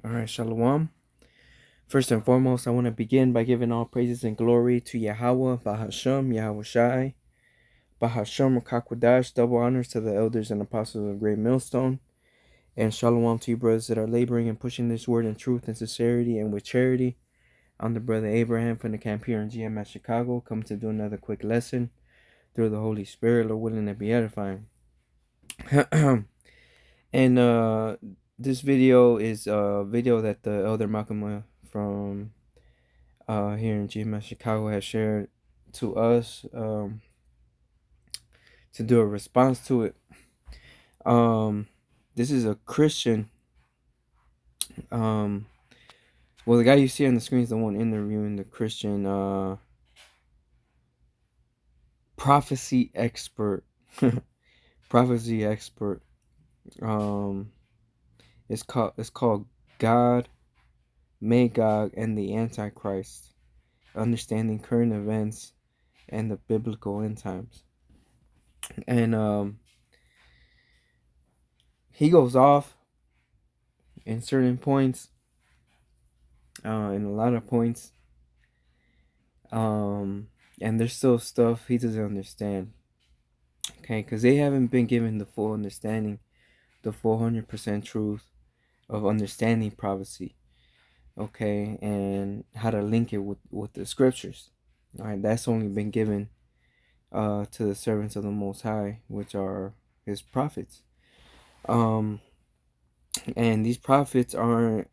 All right, Shalom. First and foremost, I want to begin by giving all praises and glory to Yahweh, Bahashem, Yahweh Shai, Bahashem, Rakakwadash, double honors to the elders and apostles of Great Millstone, and Shalom to you brothers that are laboring and pushing this word in truth and sincerity and with charity. I'm the brother Abraham from the camp here in GMS Chicago, coming to do another quick lesson through the Holy Spirit, Lord willing to be edifying. And this video is a video that the Elder Malcolm from here in GMS Chicago has shared to us to do a response to it. This is a Christian. Well, the guy you see on the screen is the one interviewing the Christian Prophecy Expert. Prophecy Expert. It's called God, Magog, and the Antichrist: Understanding Current Events and the Biblical End Times. And he goes off in certain points, in a lot of points, and there's still stuff he doesn't understand. Okay, because they haven't been given the full understanding, the full 100% truth of understanding prophecy. Okay, and how to link it with the scriptures. All right, that's only been given to the servants of the Most High, which are his prophets. And these prophets aren't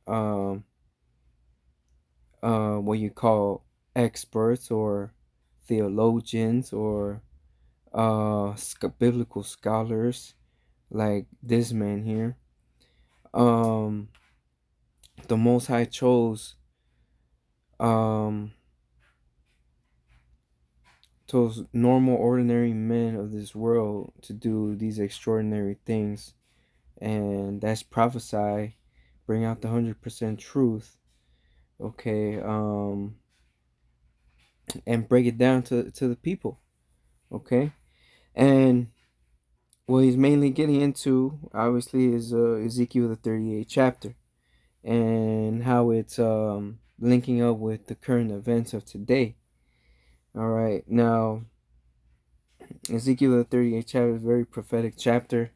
what you call experts or theologians or biblical scholars like this man here. The Most High chose normal, ordinary men of this world to do these extraordinary things, and that's prophesy, bring out the 100% truth, okay, and break it down to the people, okay. And what he's mainly getting into, obviously, is Ezekiel the 38th chapter, and how it's linking up with the current events of today. All right, now Ezekiel the 38th chapter is a very prophetic chapter.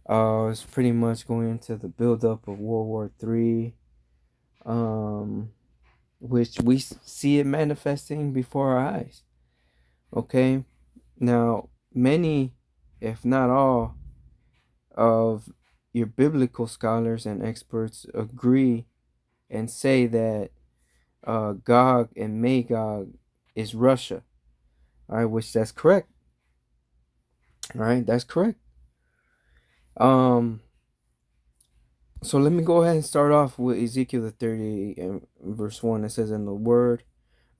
It's pretty much going into the buildup of World War III, which we see it manifesting before our eyes. Okay, now many, if not all, of your biblical scholars and experts agree and say that Gog and Magog is Russia. All right, which that's correct. All right, that's correct. So let me go ahead and start off with Ezekiel the 38 and verse 1. It says, "And the word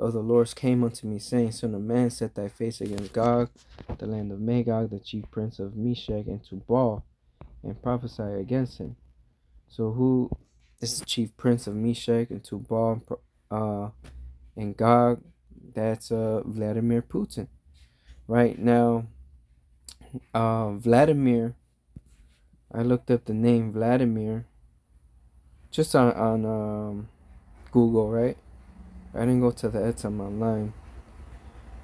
of the Lord came unto me, saying, Son of man, set thy face against Gog, the land of Magog, the chief prince of Meshech and Tubal, and prophesy against him." So who is the chief prince of Meshech and Tubal and Gog? That's Vladimir Putin. Right now, Vladimir, I looked up the name Vladimir just on Google, right? I didn't go to the Etam online.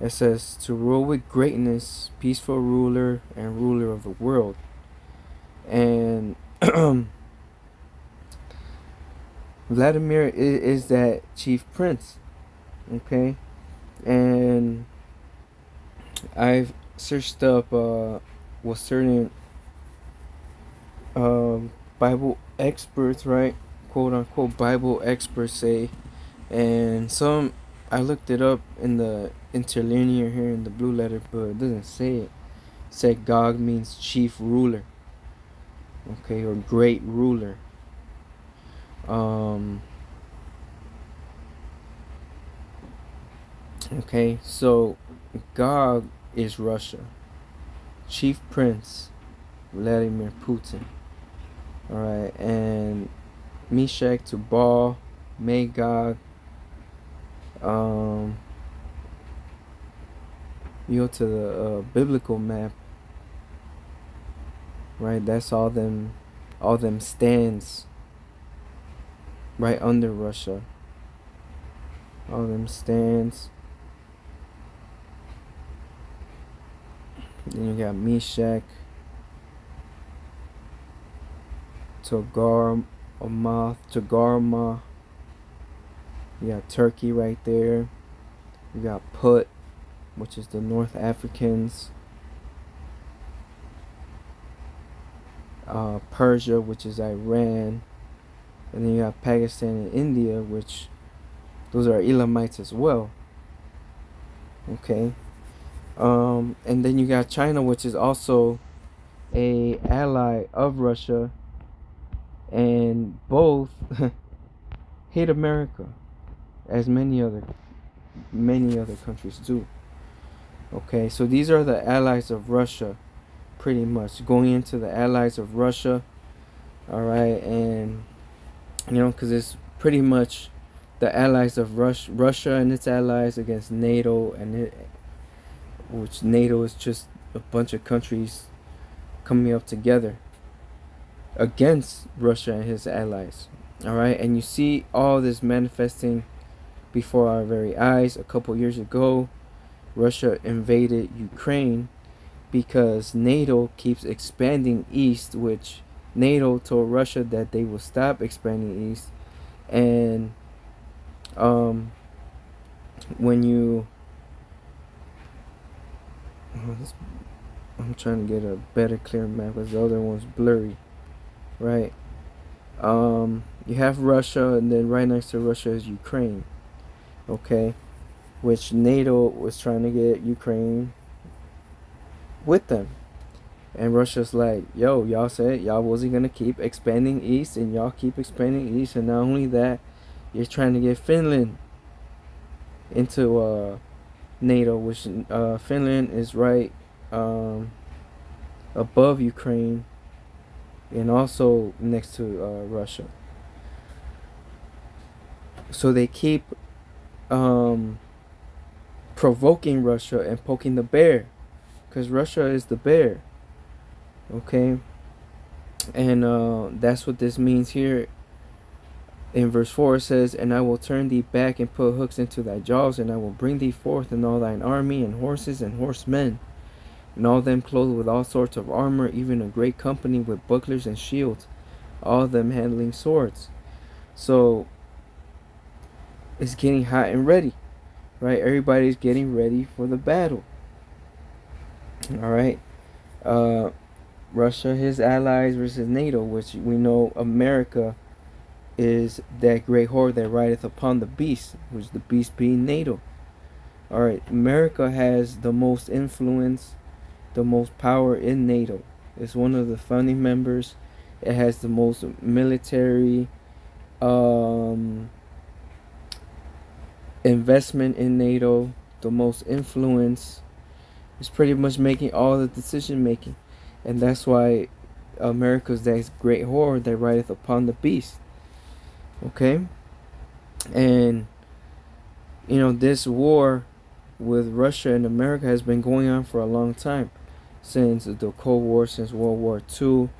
It says, to rule with greatness, peaceful ruler and ruler of the world. And Vladimir is that chief prince. Okay? And I've searched up what certain Bible experts, right? Quote unquote Bible experts say. And some, I looked it up in the interlinear here in the blue letter, but it doesn't say it. It said Gog means chief ruler, okay, or great ruler. Okay, so Gog is Russia. Chief Prince Vladimir Putin. All right, and Meshech, Tubal, Magog. You go to the biblical map, right? That's all them stands right under Russia. All them stands. Then you got Meshach, Togarmah. You got Turkey right there. You got Put, which is the North Africans. Persia, which is Iran. And then you have Pakistan and India, which those are Elamites as well. Okay. And then you got China, which is also a ally of Russia, and both hate America, as many other countries do. Okay, so these are the allies of Russia, pretty much going into the allies of Russia. All right, and because it's pretty much the allies of Russia and its allies against NATO, which NATO is just a bunch of countries coming up together against Russia and his allies. All right, and you see all this manifesting before our very eyes. A couple years ago, Russia invaded Ukraine because NATO keeps expanding east, which NATO told Russia that they will stop expanding east. And when you I'm trying to get a better clear map because the other one's blurry, right? You have Russia, and then right next to Russia is Ukraine, okay, which NATO was trying to get Ukraine with them. And Russia's like, yo, y'all said y'all wasn't going to keep expanding east, and y'all keep expanding east. And not only that, you're trying to get Finland into NATO, which Finland is right above Ukraine and also next to Russia. So they keep provoking Russia and poking the bear, because Russia is the bear. Okay, and that's what this means here. In verse 4 it says, "And I will turn thee back and put hooks into thy jaws, and I will bring thee forth in all thine army, and horses and horsemen, and all them clothed with all sorts of armor, even a great company with bucklers and shields, all of them handling swords." So it's getting hot and ready, right? Everybody's getting ready for the battle. All right. Russia, his allies versus NATO, which we know America is that great horde that rideth upon the beast, which the beast being NATO. All right, America has the most influence, the most power in NATO. It's one of the founding members. It has the most military investment in NATO, the most influence. It's pretty much making all the decision making. And that's why America's that great horde that rideth upon the beast. Okay? And, this war with Russia and America has been going on for a long time. Since the Cold War, since World War II.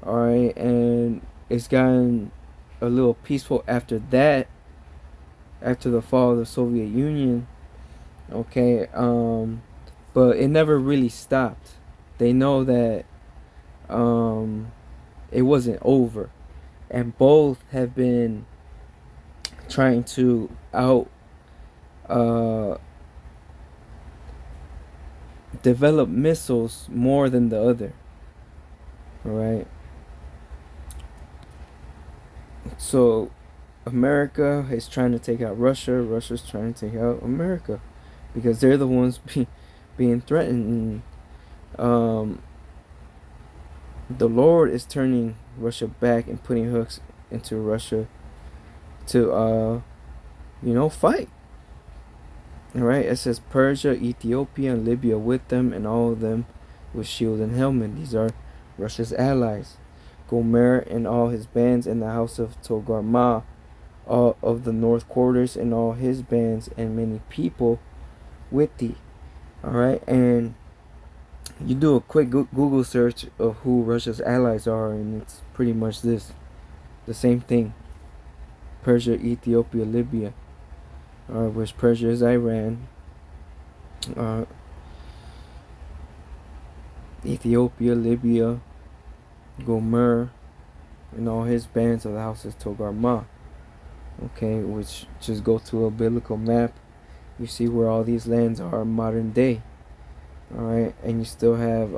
Alright? And it's gotten a little peaceful after that. After the fall of the Soviet Union. Okay? But it never really stopped. They know that it wasn't over, and both have been trying to develop missiles more than the other. All right. So America is trying to take out Russia. Russia's trying to take out America because they're the ones being threatened. The Lord is turning Russia back and putting hooks into Russia to fight. All right, it says Persia, Ethiopia, and Libya with them, and all of them with shield and helmet. These are Russia's allies. Gomer and all his bands, and the house of Togarmah, all of the north quarters, and all his bands, and many people with thee. All right, and you do a quick Google search of who Russia's allies are, and it's pretty much the same thing. Persia, Ethiopia, Libya, which Persia is Iran, uh, Ethiopia, Libya, Gomer, and all his bands of the house of Togarmah. Okay, which just go to a biblical map. You see where all these lands are modern day. Alright, and you still have,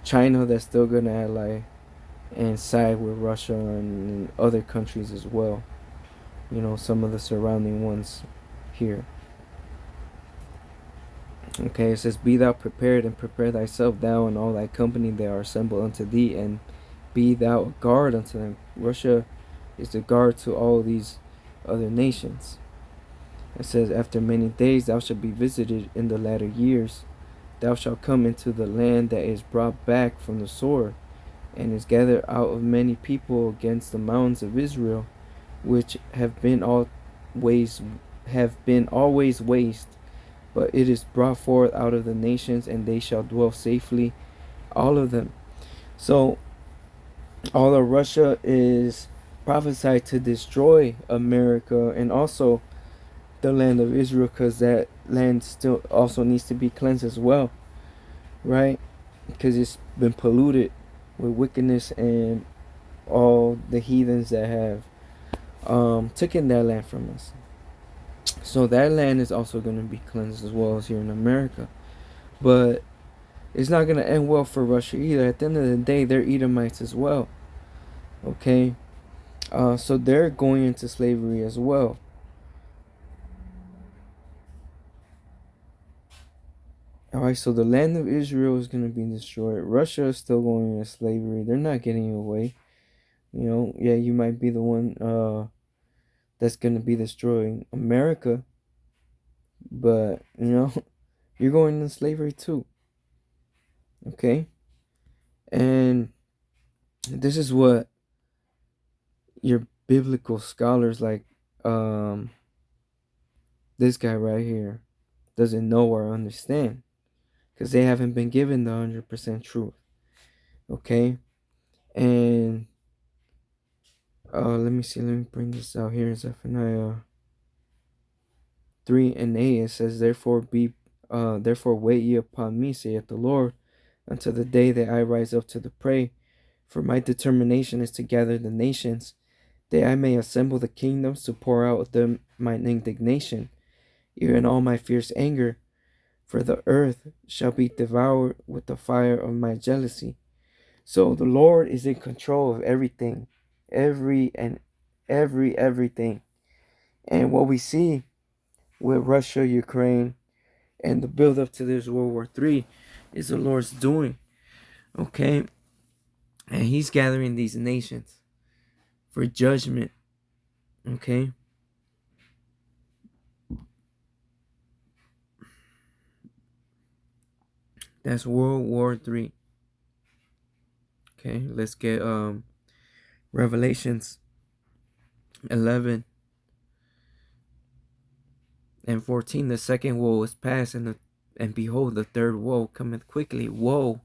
China that's still gonna ally and side with Russia and other countries as well. Some of the surrounding ones here. Okay, it says, "Be thou prepared, and prepare thyself, thou and all thy company that are assembled unto thee, and be thou a guard unto them." Russia is the guard to all these other nations. It says, "After many days thou shalt be visited in the latter years. Thou shalt come into the land that is brought back from the sword, and is gathered out of many people against the mountains of Israel, which have been always waste. But it is brought forth out of the nations, and they shall dwell safely, all of them." So all of Russia is prophesied to destroy America and also the land of Israel, because that land still also needs to be cleansed as well, right? Because it's been polluted with wickedness and all the heathens that have taken that land from us. So that land is also going to be cleansed as well as here in America. But it's not going to end well for Russia either. At the end of the day, they're Edomites as well. Okay? So they're going into slavery as well. Alright, so the land of Israel is going to be destroyed. Russia is still going into slavery. They're not getting away. Yeah, you might be the one that's going to be destroying America. But, you're going into slavery too. Okay? And this is what your biblical scholars like this guy right here doesn't know or understand, because they haven't been given the 100% truth. Okay? And let me bring this out here in Zephaniah 3:8. It says, therefore wait ye upon me, saith the Lord, until the day that I rise up to the prey. For my determination is to gather the nations, that I may assemble the kingdoms, to pour out them mine indignation, even all my fierce anger. For the earth shall be devoured with the fire of my jealousy. So the Lord is in control of everything, everything. And what we see with Russia, Ukraine, and the build up to this World War III is the Lord's doing. Okay? And He's gathering these nations for judgment. Okay? That's World War III. Okay, let's get Revelations 11 and 14. The second woe is past, and behold, the third woe cometh quickly. Woe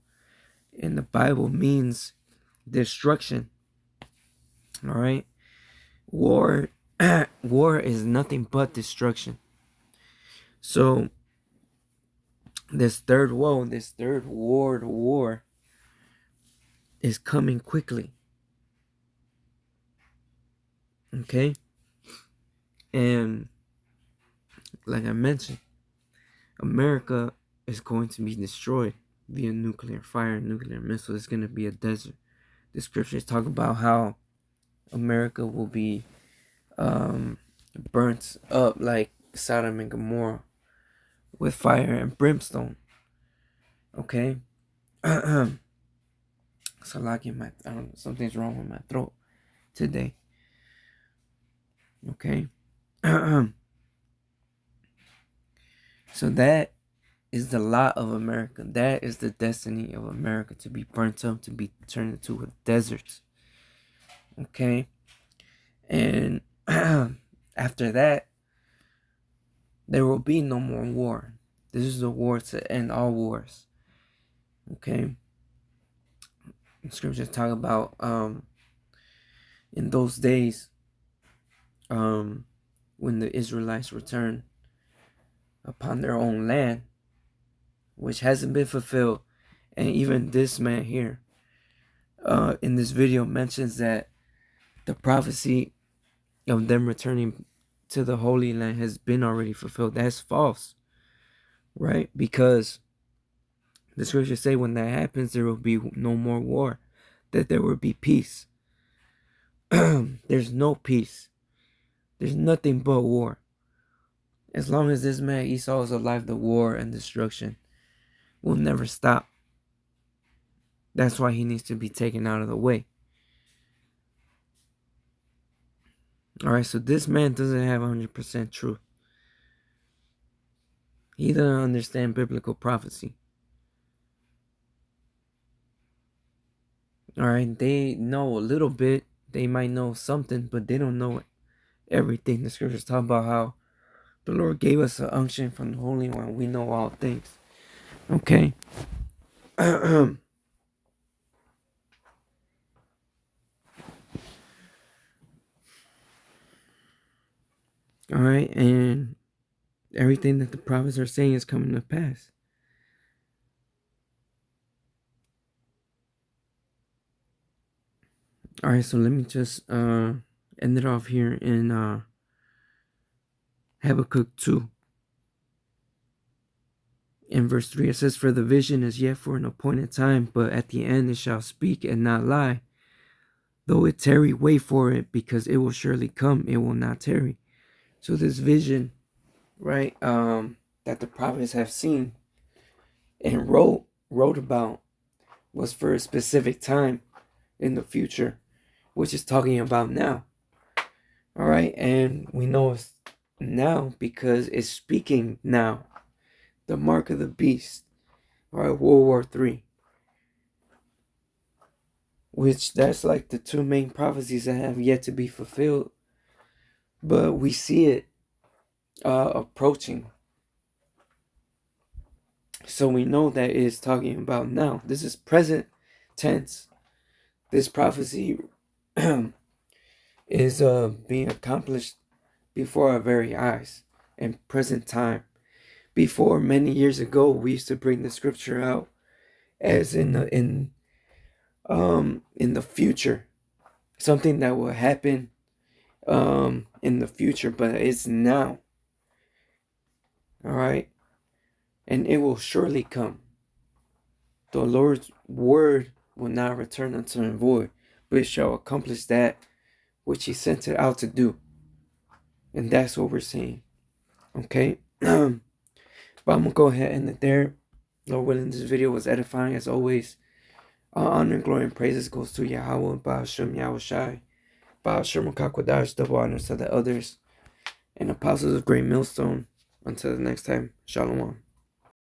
in the Bible means destruction. All right, war is nothing but destruction. So this third woe, this third world war, is coming quickly. Okay, and like I mentioned, America is going to be destroyed via nuclear fire, nuclear missile. It's going to be a desert. The scriptures talk about how America will be burnt up like Sodom and Gomorrah with fire and brimstone. Okay? So like something's wrong with my throat today. Okay? So that is the lot of America. That is the destiny of America, to be burnt up, to be turned into a desert. Okay? And after that, there will be no more war. This is the war to end all wars. Okay? Scriptures talk about in those days, when the Israelites return upon their own land, which hasn't been fulfilled. And even this man here, in this video, mentions that the prophecy of them returning to the Holy Land has been already fulfilled. That's false, right? Because the scriptures say when that happens, there will be no more war, that there will be peace. There's no peace. There's nothing but war. As long as this man Esau is alive, the war and destruction will never stop. That's why he needs to be taken out of the way. Alright, so this man doesn't have 100% truth. He doesn't understand biblical prophecy. Alright, they know a little bit. They might know something, but they don't know everything. The scriptures talk about how the Lord gave us an unction from the Holy One. We know all things. Okay. Alright, and everything that the prophets are saying is coming to pass. Alright, so let me just end it off here in Habakkuk 2. In verse 3, it says, "For the vision is yet for an appointed time, but at the end it shall speak and not lie. Though it tarry, wait for it, because it will surely come, it will not tarry." So this vision, right, that the prophets have seen and wrote about was for a specific time in the future, which is talking about now. All right, and we know it's now because it's speaking now. The mark of the beast, all right, World War III, which that's like the two main prophecies that have yet to be fulfilled, but we see it approaching. So we know that it is talking about now. This is present tense. This prophecy is being accomplished before our very eyes in present time. Before, many years ago, we used to bring the scripture out as in the future, something that will happen in the future, but it's now. All right, and it will surely come. The Lord's word will not return unto him void, but it shall accomplish that which he sent it out to do. And that's what we're saying. Okay. But I'm gonna go ahead and end it there. Lord willing, this video was edifying as always. Honor, glory, and praises goes to Yahweh, Ba'ashem, Yahushai, Ba'ashem, Kakwadash, double honors to the others, and apostles of Great Millstone. Until the next time, Shalom.